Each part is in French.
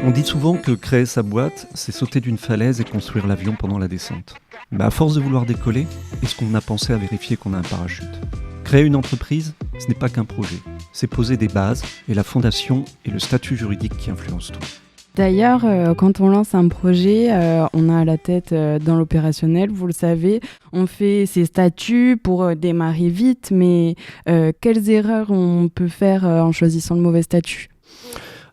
On dit souvent que créer sa boîte, c'est sauter d'une falaise et construire l'avion pendant la descente. Mais à force de vouloir décoller, est-ce qu'on a pensé à vérifier qu'on a un parachute ? Créer une entreprise, ce n'est pas qu'un projet. C'est poser des bases et la fondation et le statut juridique qui influencent tout. D'ailleurs, quand on lance un projet, on a la tête dans l'opérationnel, vous le savez, on fait ses statuts pour démarrer vite, mais quelles erreurs on peut faire en choisissant le mauvais statut ?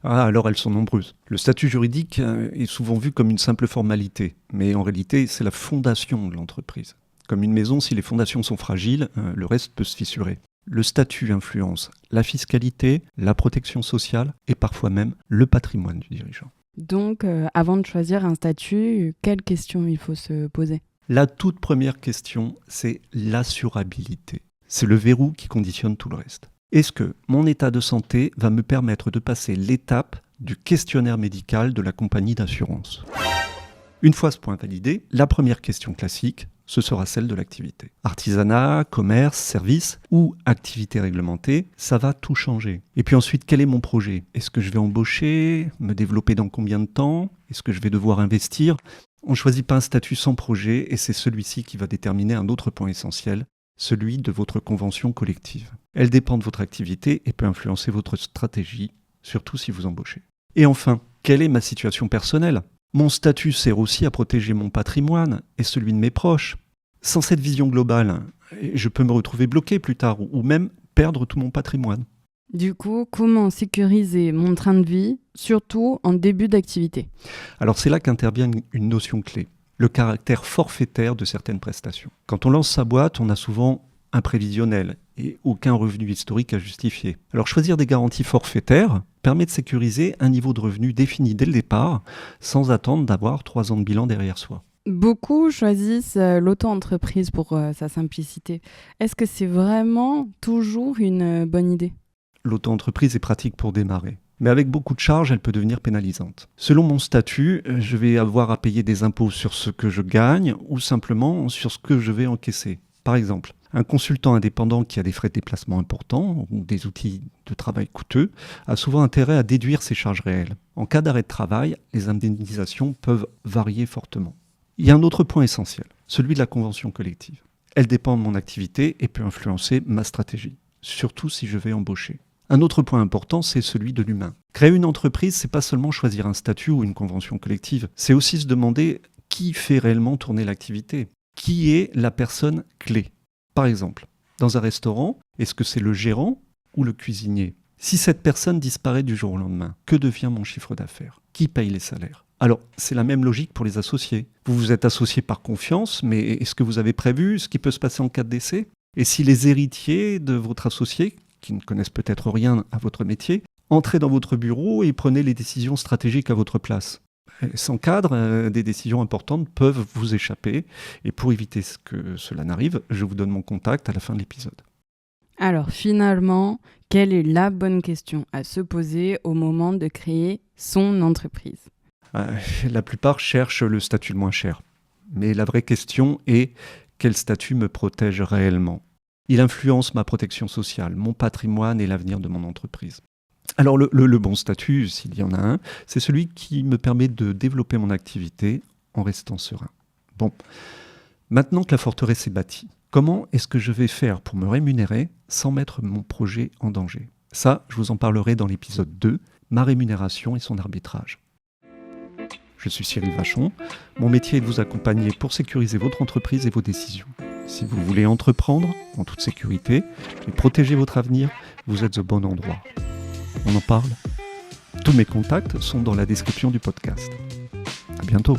Alors elles sont nombreuses. Le statut juridique est souvent vu comme une simple formalité, mais en réalité, c'est la fondation de l'entreprise. Comme une maison, si les fondations sont fragiles, le reste peut se fissurer. Le statut influence la fiscalité, la protection sociale et parfois même le patrimoine du dirigeant. Donc, avant de choisir un statut, quelles questions il faut se poser ? La toute première question, c'est l'assurabilité. C'est le verrou qui conditionne tout le reste. Est-ce que mon état de santé va me permettre de passer l'étape du questionnaire médical de la compagnie d'assurance ? Une fois ce point validé, la première question classique, ce sera celle de l'activité. Artisanat, commerce, service ou activité réglementée, ça va tout changer. Et puis ensuite, quel est mon projet ? Est-ce que je vais embaucher ? Me développer dans combien de temps ? Est-ce que je vais devoir investir ? On ne choisit pas un statut sans projet et c'est celui-ci qui va déterminer un autre point essentiel, celui de votre convention collective. Elle dépend de votre activité et peut influencer votre stratégie, surtout si vous embauchez. Et enfin, quelle est ma situation personnelle ? Mon statut sert aussi à protéger mon patrimoine et celui de mes proches. Sans cette vision globale, je peux me retrouver bloqué plus tard ou même perdre tout mon patrimoine. Du coup, comment sécuriser mon train de vie, surtout en début d'activité ? Alors c'est là qu'intervient une notion clé, le caractère forfaitaire de certaines prestations. Quand on lance sa boîte, on a souvent un prévisionnel et aucun revenu historique à justifier. Alors choisir des garanties forfaitaires permet de sécuriser un niveau de revenu défini dès le départ, sans attendre d'avoir 3 ans de bilan derrière soi. Beaucoup choisissent l'auto-entreprise pour sa simplicité. Est-ce que c'est vraiment toujours une bonne idée ? L'auto-entreprise est pratique pour démarrer. Mais avec beaucoup de charges, elle peut devenir pénalisante. Selon mon statut, je vais avoir à payer des impôts sur ce que je gagne ou simplement sur ce que je vais encaisser. Par exemple, un consultant indépendant qui a des frais de déplacement importants ou des outils de travail coûteux a souvent intérêt à déduire ses charges réelles. En cas d'arrêt de travail, les indemnisations peuvent varier fortement. Il y a un autre point essentiel, celui de la convention collective. Elle dépend de mon activité et peut influencer ma stratégie, surtout si je vais embaucher. Un autre point important, c'est celui de l'humain. Créer une entreprise, c'est pas seulement choisir un statut ou une convention collective, c'est aussi se demander qui fait réellement tourner l'activité. Qui est la personne clé ? Par exemple, dans un restaurant, est-ce que c'est le gérant ou le cuisinier ? Si cette personne disparaît du jour au lendemain, que devient mon chiffre d'affaires ? Qui paye les salaires ? Alors, c'est la même logique pour les associés. Vous vous êtes associé par confiance, mais est-ce que vous avez prévu ce qui peut se passer en cas de décès ? Et si les héritiers de votre associé, qui ne connaissent peut-être rien à votre métier, entrez dans votre bureau et prenez les décisions stratégiques à votre place ? Sans cadre, des décisions importantes peuvent vous échapper. Et pour éviter que cela n'arrive, je vous donne mon contact à la fin de l'épisode. Alors finalement, quelle est la bonne question à se poser au moment de créer son entreprise ? La plupart cherchent le statut le moins cher. Mais la vraie question est quel statut me protège réellement ? Il influence ma protection sociale, mon patrimoine et l'avenir de mon entreprise. Alors le bon statut, s'il y en a un, c'est celui qui me permet de développer mon activité en restant serein. Bon, maintenant que la forteresse est bâtie, comment est-ce que je vais faire pour me rémunérer sans mettre mon projet en danger ? Ça, je vous en parlerai dans l'épisode 2, ma rémunération et son arbitrage. Je suis Cyril Vachon, mon métier est de vous accompagner pour sécuriser votre entreprise et vos décisions. Si vous voulez entreprendre en toute sécurité et protéger votre avenir, vous êtes au bon endroit. On en parle ? Tous mes contacts sont dans la description du podcast. À bientôt.